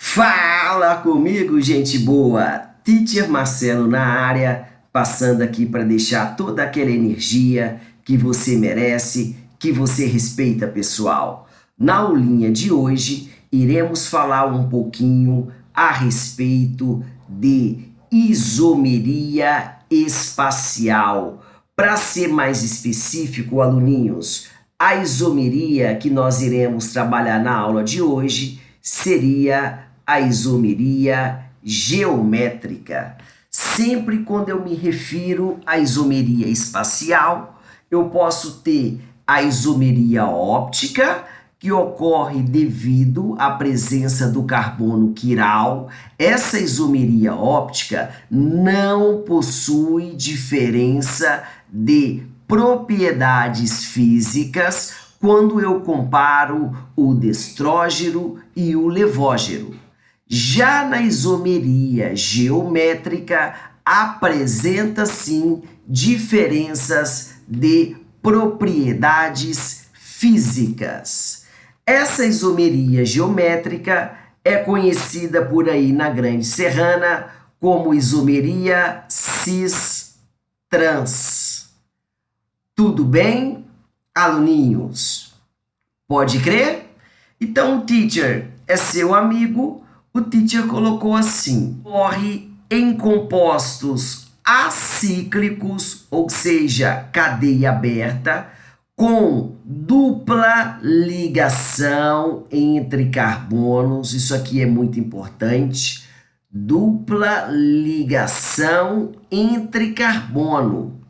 Fala comigo, gente boa! Teacher Marcelo na área, passando aqui para deixar toda aquela energia que você merece, que você respeita, pessoal. Na aulinha de hoje, iremos falar um pouquinho a respeito de isomeria espacial. Para ser mais específico, aluninhos, a isomeria que nós iremos trabalhar na aula de hoje seria a isomeria geométrica. Sempre quando eu me refiro à isomeria espacial, eu posso ter a isomeria óptica, que ocorre devido à presença do carbono quiral. Essa isomeria óptica não possui diferença de propriedades físicas quando eu comparo o destrógeno e o levógeno. Já na isomeria geométrica, apresenta sim diferenças de propriedades físicas. Essa isomeria geométrica é conhecida por aí na Grande Serrana como isomeria cis-trans. Tudo bem, aluninhos? Pode crer? Então, o teacher é seu amigo. O teacher colocou assim: ocorre em compostos acíclicos, ou seja, cadeia aberta, com dupla ligação entre carbonos. Isso aqui é muito importante. Dupla ligação entre carbono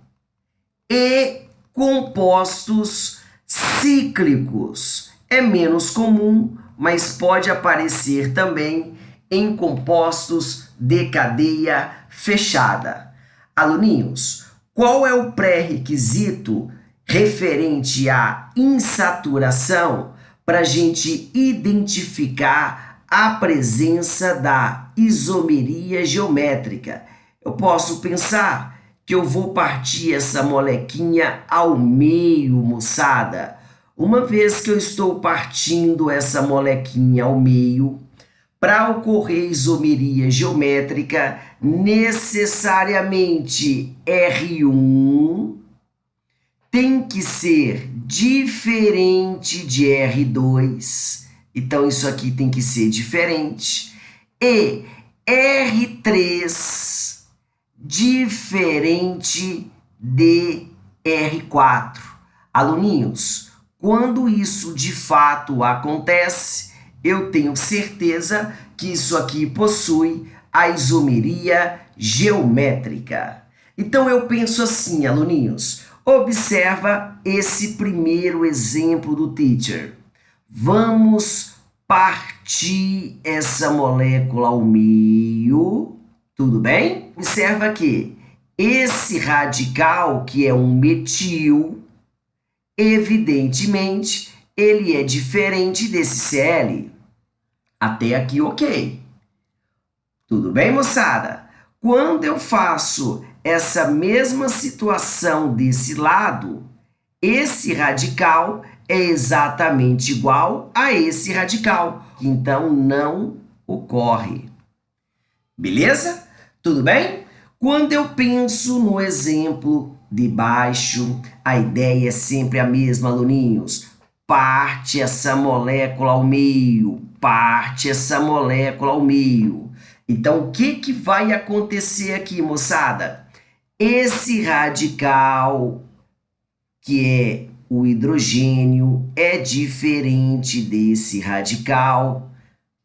e compostos cíclicos. É menos comum, mas pode aparecer também em compostos de cadeia fechada. Aluninhos, qual é o pré-requisito referente à insaturação para a gente identificar a presença da isomeria geométrica? Eu posso pensar que eu vou partir essa molequinha ao meio, moçada. Uma vez que eu estou partindo essa molequinha ao meio, para ocorrer isomeria geométrica, necessariamente R1 tem que ser diferente de R2. Então, isso aqui tem que ser diferente. E R3 diferente de R4. Aluninhos, quando isso de fato acontece, eu tenho certeza que isso aqui possui a isomeria geométrica. Então eu penso assim, aluninhos, observa esse primeiro exemplo do teacher. Vamos partir essa molécula ao meio, tudo bem? Observa que esse radical, que é um metil, evidentemente, ele é diferente desse Cl. Até aqui, ok. Tudo bem, moçada? Quando eu faço essa mesma situação desse lado, esse radical é exatamente igual a esse radical. Então, não ocorre. Beleza? Tudo bem? Quando eu penso no exemplo de baixo, a ideia é sempre a mesma, aluninhos. Parte essa molécula ao meio, parte essa molécula ao meio. Então, o que vai acontecer aqui, moçada? Esse radical, que é o hidrogênio, é diferente desse radical,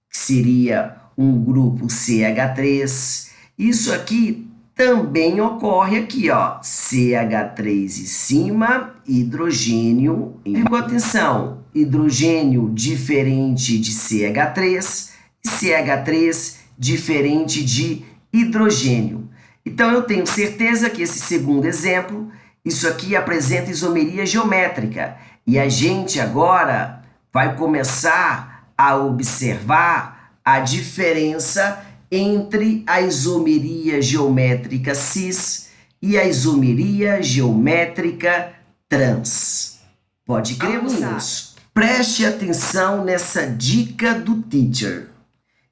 que seria um grupo CH3. Isso aqui também ocorre aqui, ó, CH3 em cima, hidrogênio. Ficou atenção, hidrogênio diferente de CH3 e CH3 diferente de hidrogênio. Então eu tenho certeza que esse segundo exemplo, isso aqui apresenta isomeria geométrica. E a gente agora vai começar a observar a diferença entre a isomeria geométrica cis e a isomeria geométrica trans. Pode crer, meninos? Preste atenção nessa dica do teacher.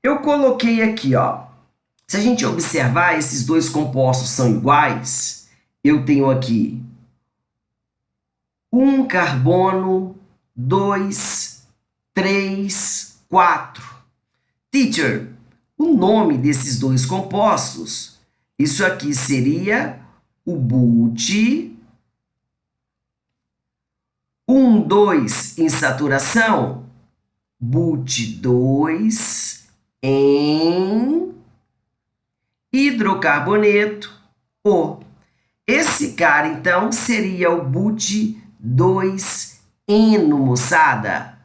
Eu coloquei aqui, ó. Se a gente observar, esses dois compostos são iguais. Eu tenho aqui um carbono, 2, 3, 4. Teacher, o nome desses dois compostos, isso aqui seria o but 1, 2 em saturação, but 2 em hidrocarboneto O. Esse cara, então, seria o but 2eno, moçada.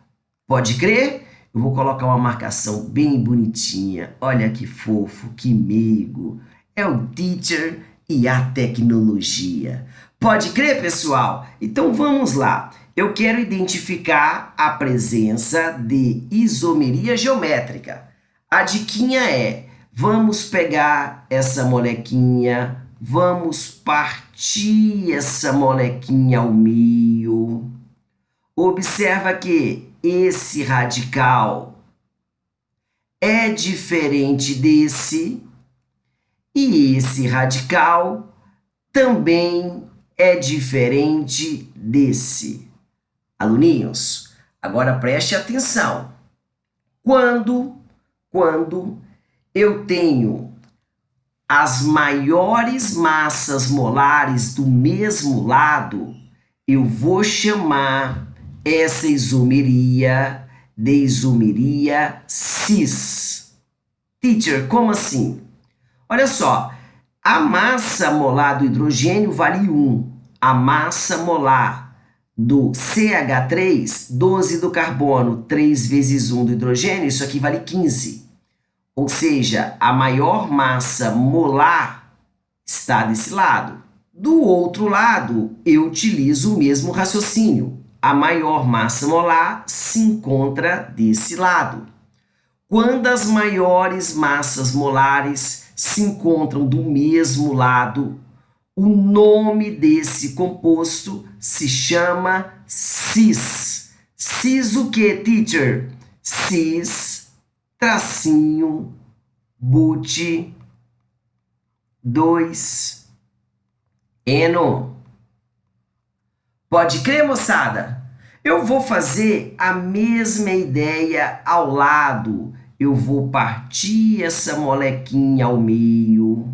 Pode crer? Eu vou colocar uma marcação bem bonitinha. Olha que fofo, que meigo. É o teacher e a tecnologia. Pode crer, pessoal? Então vamos lá. Eu quero identificar a presença de isomeria geométrica. A diquinha é, vamos pegar essa molequinha, vamos partir essa molequinha ao meio. Observa que esse radical é diferente desse e esse radical também é diferente desse. Aluninhos, agora preste atenção. Quando eu tenho as maiores massas molares do mesmo lado, eu vou chamar essa isomeria de isomeria cis. Teacher, como assim? Olha só, a massa molar do hidrogênio vale 1. A massa molar do CH3, 12 do carbono, 3 vezes 1 do hidrogênio, isso aqui vale 15. Ou seja, a maior massa molar está desse lado. Do outro lado, eu utilizo o mesmo raciocínio. A maior massa molar se encontra desse lado. Quando as maiores massas molares se encontram do mesmo lado, o nome desse composto se chama cis. Cis o que, teacher? Cis, tracinho, but 2eno. Pode crer, moçada? Eu vou fazer a mesma ideia ao lado. Eu vou partir essa molequinha ao meio.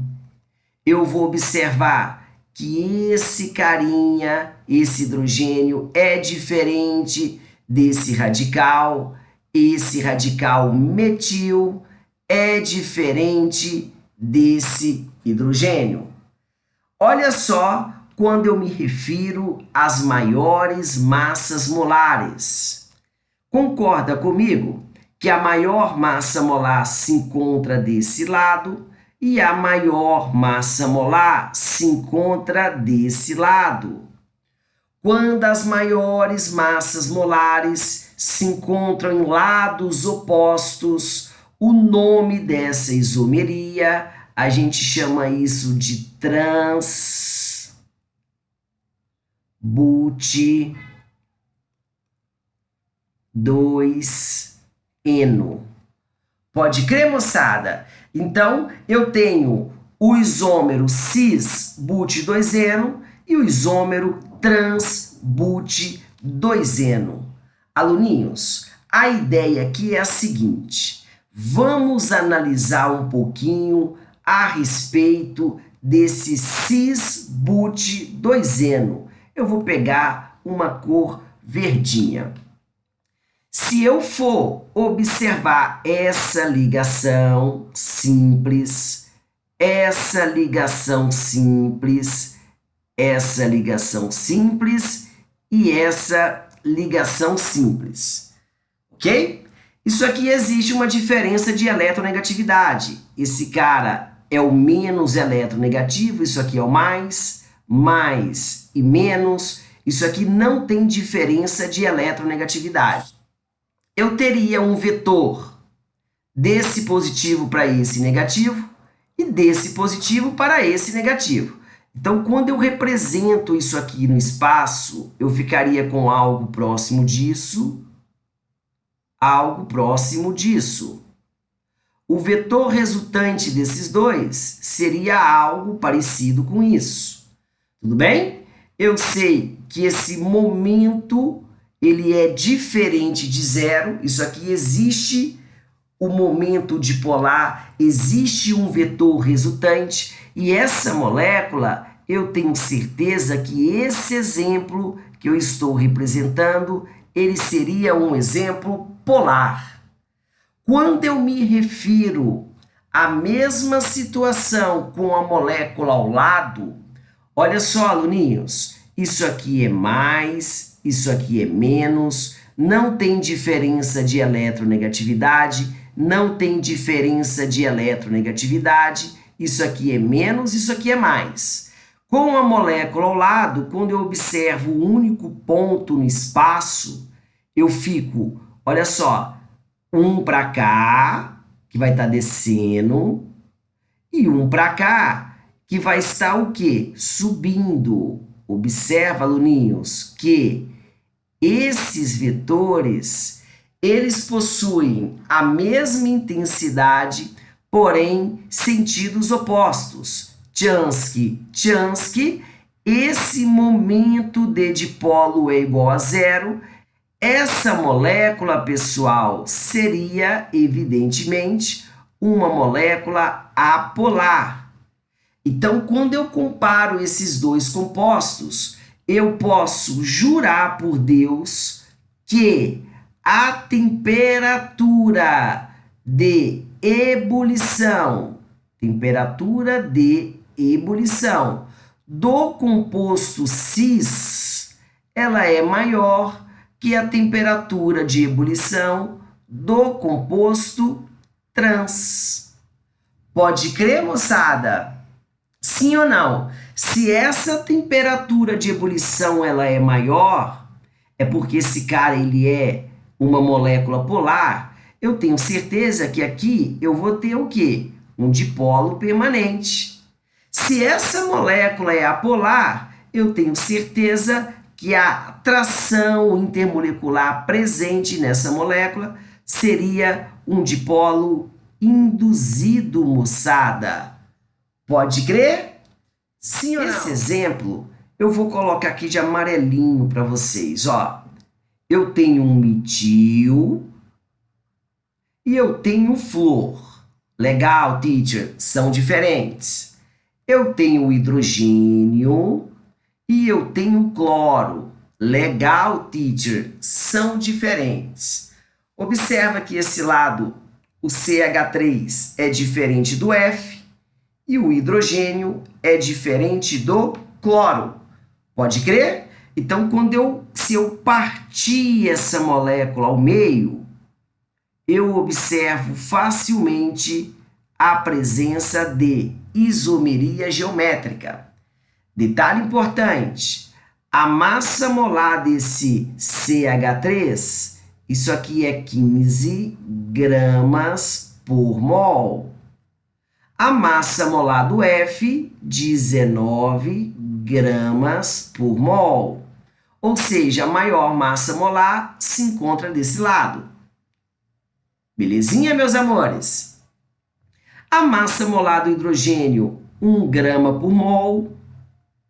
Eu vou observar que esse carinha, esse hidrogênio, é diferente desse radical. Esse radical metil é diferente desse hidrogênio. Olha só quando eu me refiro às maiores massas molares. Concorda comigo que a maior massa molar se encontra desse lado e a maior massa molar se encontra desse lado? Quando as maiores massas molares se encontram em lados opostos, o nome dessa isomeria, a gente chama isso de but 2eno. Pode crer, moçada? Então, eu tenho o isômero cis but 2eno e o isômero trans but 2eno. Aluninhos, a ideia aqui é a seguinte. Vamos analisar um pouquinho a respeito desse cis but 2eno. Eu vou pegar uma cor verdinha. Se eu for observar essa ligação simples, essa ligação simples e essa ligação simples, ok? Isso aqui existe uma diferença de eletronegatividade. Esse cara é o menos eletronegativo, isso aqui é o mais e menos. Isso aqui não tem diferença de eletronegatividade. Eu teria um vetor desse positivo para esse negativo e desse positivo para esse negativo. Então, quando eu represento isso aqui no espaço, eu ficaria com algo próximo disso, algo próximo disso. o vetor resultante desses dois seria algo parecido com isso. Tudo bem? Eu sei que esse momento ele é diferente de zero. Isso aqui existe o momento dipolar, existe um vetor resultante, e essa molécula, eu tenho certeza que esse exemplo que eu estou representando, ele seria um exemplo polar. Quando eu me refiro à mesma situação com a molécula ao lado, olha só, aluninhos, isso aqui é mais, isso aqui é menos, não tem diferença de eletronegatividade, não tem diferença de eletronegatividade, isso aqui é menos, isso aqui é mais. Com a molécula ao lado, quando eu observo o único ponto no espaço, eu fico, olha só, um para cá, que vai estar descendo, e um para cá, que vai estar o quê? Subindo. Observa, aluninhos, que esses vetores, eles possuem a mesma intensidade, porém sentidos opostos. Tchansky, Tchansky, esse momento de dipolo é igual a zero. Essa molécula, pessoal, seria, evidentemente, uma molécula apolar. Então, quando eu comparo esses dois compostos, eu posso jurar por Deus que a temperatura de ebulição do composto cis, ela é maior que a temperatura de ebulição do composto trans. Pode crer, moçada? Sim ou não? Se essa temperatura de ebulição ela é maior, é porque esse cara ele é uma molécula polar, eu tenho certeza que aqui eu vou ter o quê? Um dipolo permanente. Se essa molécula é apolar, eu tenho certeza que a atração intermolecular presente nessa molécula seria um dipolo induzido, moçada. Pode crer? Sim ou não? Esse exemplo eu vou colocar aqui de amarelinho para vocês. Ó, eu tenho um metil e eu tenho flor. Legal, teacher, são diferentes. Eu tenho hidrogênio e eu tenho cloro. Legal, teacher, são diferentes. Observa que esse lado, o CH3 é diferente do F e o hidrogênio é diferente do cloro. Pode crer? Então, se eu partir essa molécula ao meio, eu observo facilmente a presença de isomeria geométrica. Detalhe importante, a massa molar desse CH3, isso aqui é 15 gramas por mol. A massa molar do F, 19 gramas por mol. Ou seja, a maior massa molar se encontra desse lado. Belezinha, meus amores? A massa molar do hidrogênio, 1 grama por mol,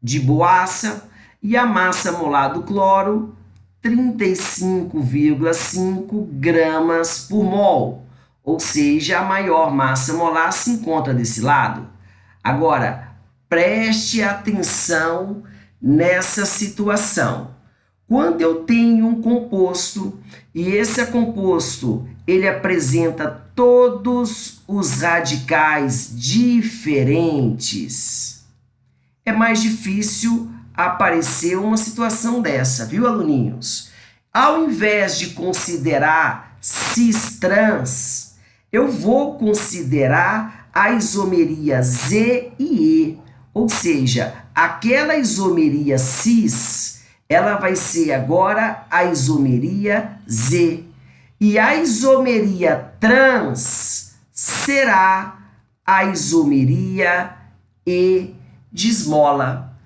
de boaça. E a massa molar do cloro, 35,5 gramas por mol. Ou seja, a maior massa molar se encontra desse lado. Agora, preste atenção nessa situação. Quando eu tenho um composto e esse composto ele apresenta todos os radicais diferentes, é mais difícil aparecer uma situação dessa, viu, aluninhos? Ao invés de considerar cis-trans, eu vou considerar a isomeria Z e E, ou seja, aquela isomeria cis, ela vai ser agora a isomeria Z. E a isomeria trans será a isomeria E de esmola.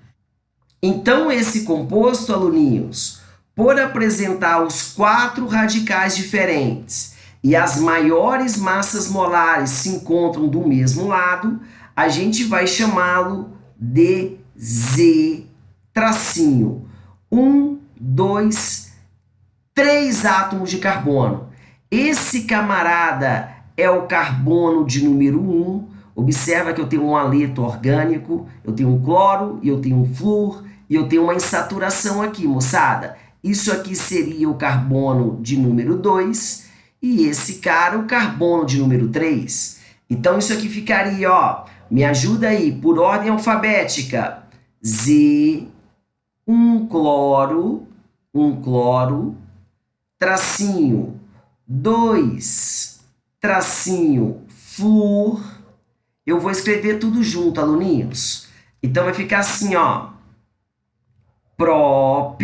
Então, esse composto, aluninhos, por apresentar os 4 radicais diferentes e as maiores massas molares se encontram do mesmo lado, a gente vai chamá-lo de Z tracinho. 1, 2, 3 átomos de carbono. Esse camarada é o carbono de número 1. Observa que eu tenho um haleto orgânico, eu tenho um cloro, e eu tenho um flúor, e eu tenho uma insaturação aqui, moçada. Isso aqui seria o carbono de número 2, e esse cara, o carbono de número 3. Então, isso aqui ficaria, ó, me ajuda aí, por ordem alfabética. Z, um cloro, tracinho, 2, tracinho, flúor. Eu vou escrever tudo junto, aluninhos. Então, vai ficar assim, ó. Prop,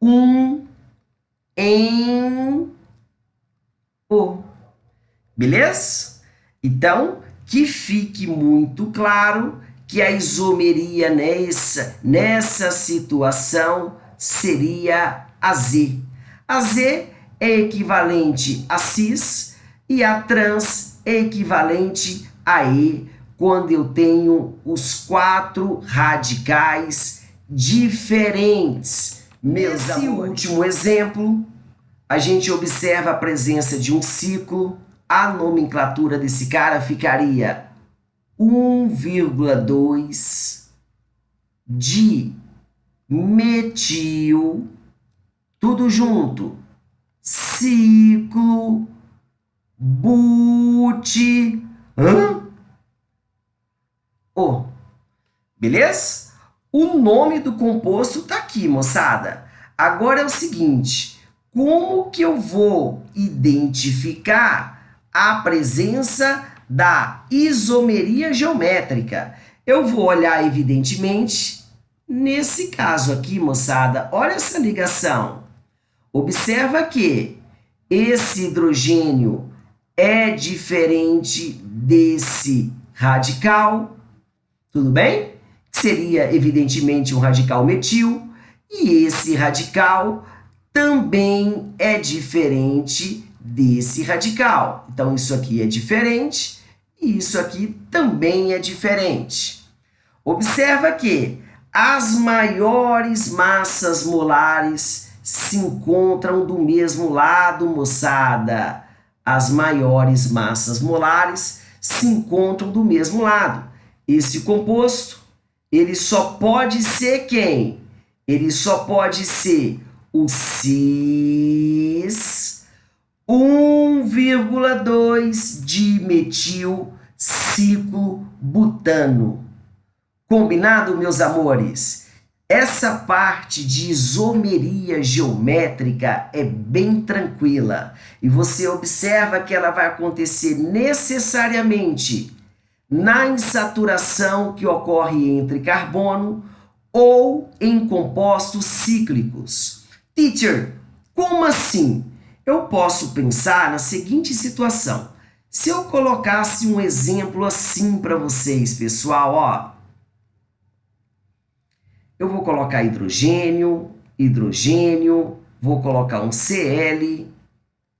1, em, O. Beleza? Então, que fique muito claro que a isomeria nessa situação seria a Z. A Z é equivalente a cis e a trans é equivalente a E, quando eu tenho os 4 radicais diferentes. Nesse último exemplo, a gente observa a presença de um ciclo. A nomenclatura desse cara ficaria 1,2 de metil, tudo junto, ciclo but, O. Beleza? O nome do composto tá aqui, moçada. Agora é o seguinte, como que eu vou identificar a presença da isomeria geométrica? Eu vou olhar, evidentemente, nesse caso aqui, moçada, olha essa ligação. Observa que esse hidrogênio é diferente desse radical, tudo bem? Seria, evidentemente, um radical metil, e esse radical também é diferente desse radical. Então, isso aqui é diferente e isso aqui também é diferente. Observa que as maiores massas molares se encontram do mesmo lado, moçada. As maiores massas molares se encontram do mesmo lado. Esse composto, ele só pode ser quem? Ele só pode ser o cis 1,2 de metil ciclo butano. Combinado, meus amores? Essa parte de isomeria geométrica é bem tranquila e você observa que ela vai acontecer necessariamente na insaturação que ocorre entre carbono ou em compostos cíclicos. Teacher, como assim? Eu posso pensar na seguinte situação. Se eu colocasse um exemplo assim para vocês, pessoal, ó. Eu vou colocar hidrogênio, vou colocar um Cl,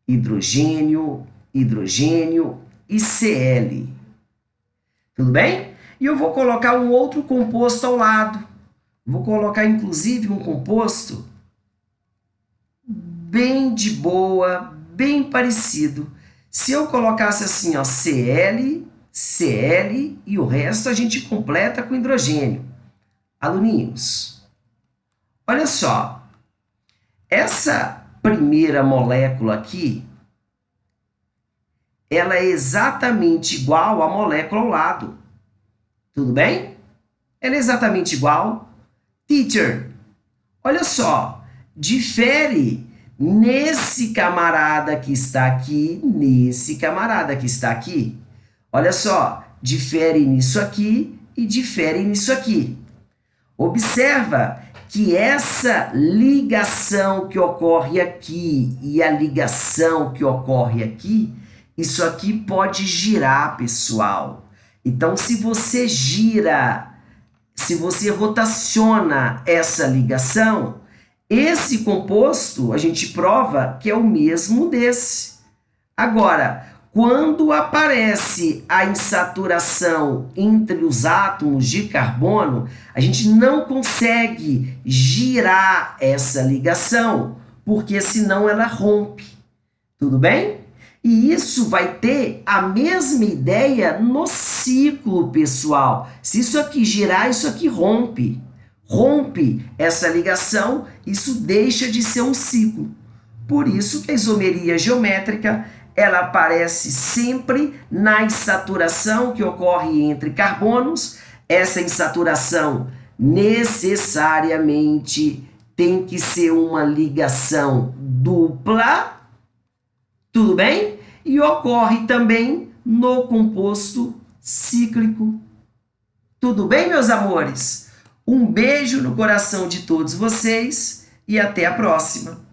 hidrogênio e Cl. Tudo bem? E eu vou colocar um outro composto ao lado. Vou colocar, inclusive, um composto bem de boa, bem parecido. Se eu colocasse assim, ó, Cl e o resto a gente completa com hidrogênio. Aluninhos, olha só. Essa primeira molécula aqui, ela é exatamente igual à molécula ao lado. Tudo bem? Ela é exatamente igual. Teacher, olha só, difere nesse camarada que está aqui, nesse camarada que está aqui. Olha só, difere nisso aqui e difere nisso aqui. Observa que essa ligação que ocorre aqui e a ligação que ocorre aqui, isso aqui pode girar, pessoal. Então, se você gira, se você rotaciona essa ligação, Esse composto, a gente prova que é o mesmo desse. Agora, quando aparece a insaturação entre os átomos de carbono, a gente não consegue girar essa ligação, porque senão ela rompe. Tudo bem? E isso vai ter a mesma ideia no ciclo, pessoal. Se isso aqui girar, isso aqui rompe. Rompe essa ligação, isso deixa de ser um ciclo. Por isso que a isomeria geométrica ela aparece sempre na insaturação que ocorre entre carbonos. Essa insaturação necessariamente tem que ser uma ligação dupla, tudo bem? E ocorre também no composto cíclico. Tudo bem, meus amores? Um beijo no coração de todos vocês e até a próxima.